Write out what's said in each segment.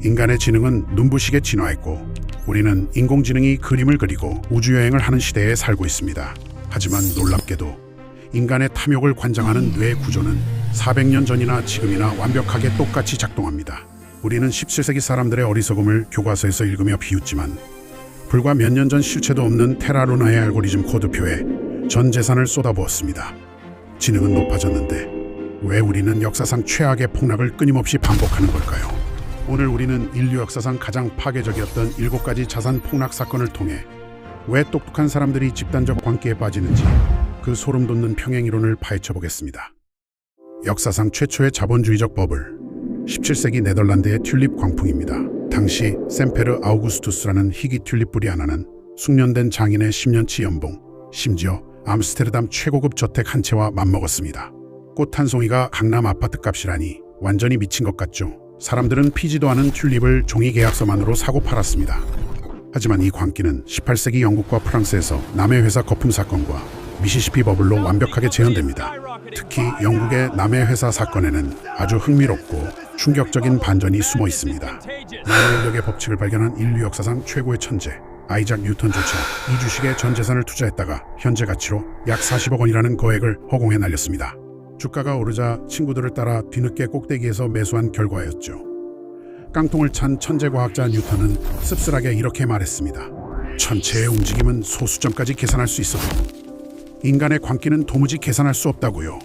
인간의 지능은 눈부시게 진화했고 우리는 인공지능이 그림을 그리고 우주여행을 하는 시대에 살고 있습니다. 하지만 놀랍게도 인간의 탐욕을 관장하는 뇌 구조는 400년 전이나 지금이나 완벽하게 똑같이 작동합니다. 우리는 17세기 사람들의 어리석음을 교과서에서 읽으며 비웃지만 불과 몇 년 전 실체도 없는 테라루나의 알고리즘 코드표에 전 재산을 쏟아부었습니다. 지능은 높아졌는데 왜 우리는 역사상 최악의 폭락을 끊임없이 반복하는 걸까요? 오늘 우리는 인류 역사상 가장 파괴적이었던 7가지 자산 폭락 사건을 통해 왜 똑똑한 사람들이 집단적 광기에 빠지는지 그 소름 돋는 평행 이론을 파헤쳐 보겠습니다. 역사상 최초의 자본주의적 버블, 17세기 네덜란드의 튤립 광풍입니다. 당시 샘페르 아우구스투스라는 희귀 튤립 뿌리 하나는 숙련된 장인의 10년치 연봉, 심지어 암스테르담 최고급 저택 한 채와 맞먹었습니다. 꽃 한 송이가 강남 아파트 값이라니 완전히 미친 것 같죠. 사람들은 피지도 않은 튤립을 종이 계약서만으로 사고 팔았습니다. 하지만 이 광기는 18세기 영국과 프랑스에서 남해 회사 거품 사건과 미시시피 버블로 완벽하게 재현됩니다. 특히 영국의 남해 회사 사건에는 아주 흥미롭고 충격적인 반전이 숨어 있습니다. 만물력의 법칙을 발견한 인류 역사상 최고의 천재 아이작 뉴턴조차 이 주식에 전 재산을 투자했다가 현재 가치로 약 40억 원이라는 거액을 허공에 날렸습니다. 주가가 오르자 친구들을 따라 뒤늦게 꼭대기에서 매수한 결과였죠. 깡통을 찬 천재과학자 뉴턴은 씁쓸하게 이렇게 말했습니다. 천체의 움직임은 소수점까지 계산할 수 있어도 인간의 광기는 도무지 계산할 수 없다고요.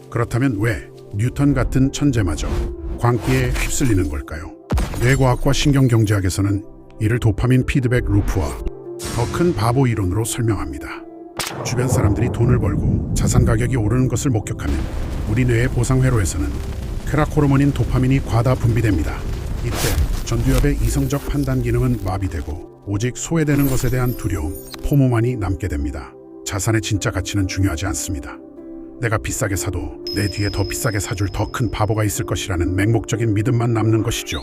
그렇다면 왜 뉴턴 같은 천재마저 광기에 휩쓸리는 걸까요? 뇌과학과 신경경제학에서는 이를 도파민 피드백 루프와 더 큰 바보 이론으로 설명합니다. 주변 사람들이 돈을 벌고 자산 가격이 오르는 것을 목격하면 우리 뇌의 보상 회로에서는 쾌락 호르몬인 도파민이 과다 분비됩니다. 이때 전두엽의 이성적 판단 기능은 마비되고 오직 소외되는 것에 대한 두려움, 포모만이 남게 됩니다. 자산의 진짜 가치는 중요하지 않습니다. 내가 비싸게 사도 내 뒤에 더 비싸게 사줄 더 큰 바보가 있을 것이라는 맹목적인 믿음만 남는 것이죠.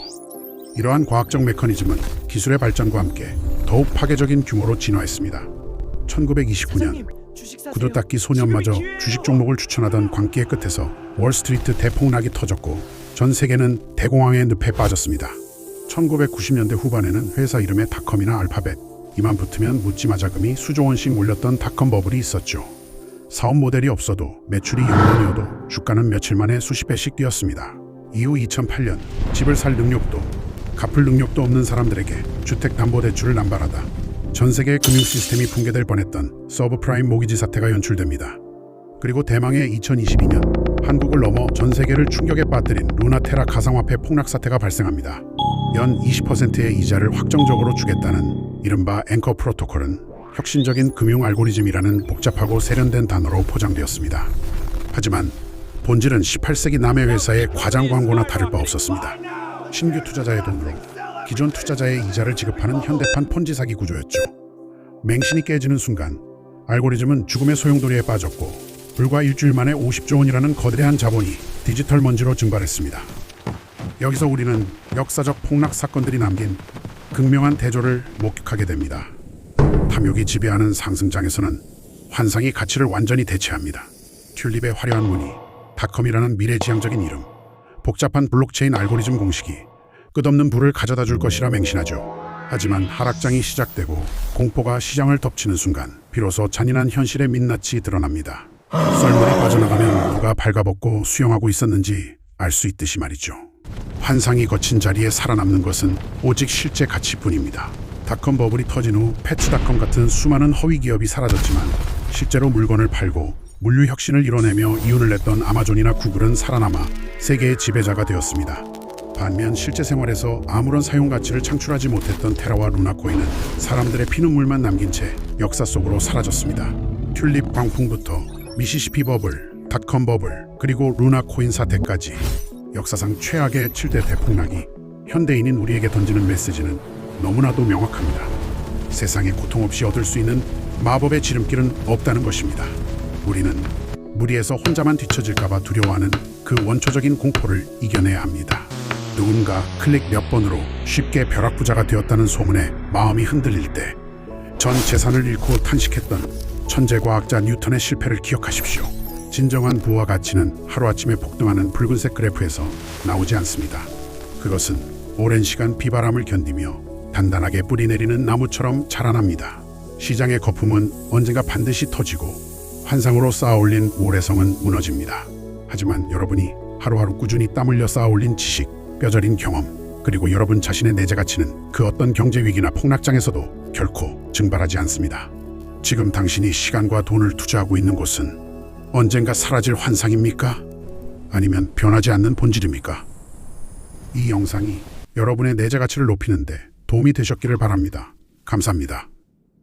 이러한 과학적 메커니즘은 기술의 발전과 함께 더욱 파괴적인 규모로 진화했습니다. 1929년 구두 닦기 소년마저 주식 종목을 추천하던 광기의 끝에서 월스트리트 대폭락이 터졌고 전 세계는 대공황의 늪에 빠졌습니다. 1990년대 후반에는 회사 이름에 닷컴이나 알파벳 이만 붙으면 묻지마 자금이 수조 원씩 몰렸던 닷컴 버블이 있었죠. 사업 모델이 없어도 매출이 0원이어도 주가는 며칠 만에 수십 배씩 뛰었습니다. 이후 2008년 집을 살 능력도 갚을 능력도 없는 사람들에게 주택담보대출을 남발하다 전 세계 금융 시스템이 붕괴될 뻔했던 서브프라임 모기지 사태가 연출됩니다. 그리고 대망의 2022년 한국을 넘어 전 세계를 충격에 빠뜨린 루나테라 가상화폐 폭락 사태가 발생합니다. 연 20%의 이자를 확정적으로 주겠다는 이른바 앵커 프로토콜은 혁신적인 금융 알고리즘이라는 복잡하고 세련된 단어로 포장되었습니다. 하지만 본질은 18세기 남해 회사의 과장 광고나 다를 바 없었습니다. 신규 투자자의 돈으로 기존 투자자의 이자를 지급하는 현대판 폰지 사기 구조였죠. 맹신이 깨지는 순간 알고리즘은 죽음의 소용돌이에 빠졌고 불과 일주일 만에 50조 원이라는 거대한 자본이 디지털 먼지로 증발했습니다. 여기서 우리는 역사적 폭락 사건들이 남긴 극명한 대조를 목격하게 됩니다. 탐욕이 지배하는 상승장에서는 환상이 가치를 완전히 대체합니다. 튤립의 화려한 무늬, 닷컴이라는 미래지향적인 이름, 복잡한 블록체인 알고리즘 공식이 끝없는 부를 가져다 줄 것이라 맹신하죠. 하지만 하락장이 시작되고 공포가 시장을 덮치는 순간 비로소 잔인한 현실의 민낯이 드러납니다. 썰물이 빠져나가면 누가 발가벗고 수영하고 있었는지 알 수 있듯이 말이죠. 환상이 거친 자리에 살아남는 것은 오직 실제 가치뿐입니다. 닷컴 버블이 터진 후 패치닷컴 같은 수많은 허위 기업이 사라졌지만 실제로 물건을 팔고 물류 혁신을 이뤄내며 이윤을 냈던 아마존이나 구글은 살아남아 세계의 지배자가 되었습니다. 반면 실제 생활에서 아무런 사용 가치를 창출하지 못했던 테라와 루나코인은 사람들의 피눈물만 남긴 채 역사 속으로 사라졌습니다. 튤립 광풍부터 미시시피 버블, 닷컴 버블, 그리고 루나코인 사태까지 역사상 최악의 7대 대폭락이 현대인인 우리에게 던지는 메시지는 너무나도 명확합니다. 세상에 고통 없이 얻을 수 있는 마법의 지름길은 없다는 것입니다. 우리는 무리해서 혼자만 뒤처질까봐 두려워하는 그 원초적인 공포를 이겨내야 합니다. 누군가 클릭 몇 번으로 쉽게 벼락부자가 되었다는 소문에 마음이 흔들릴 때 전 재산을 잃고 탄식했던 천재과학자 뉴턴의 실패를 기억하십시오. 진정한 부와 가치는 하루아침에 폭등하는 붉은색 그래프에서 나오지 않습니다. 그것은 오랜 시간 비바람을 견디며 단단하게 뿌리 내리는 나무처럼 자라납니다. 시장의 거품은 언젠가 반드시 터지고 환상으로 쌓아올린 모래성은 무너집니다. 하지만 여러분이 하루하루 꾸준히 땀 흘려 쌓아올린 지식, 뼈저린 경험, 그리고 여러분 자신의 내재 가치는 그 어떤 경제 위기나 폭락장에서도 결코 증발하지 않습니다. 지금 당신이 시간과 돈을 투자하고 있는 곳은 언젠가 사라질 환상입니까? 아니면 변하지 않는 본질입니까? 이 영상이 여러분의 내재 가치를 높이는데 도움이 되셨기를 바랍니다. 감사합니다.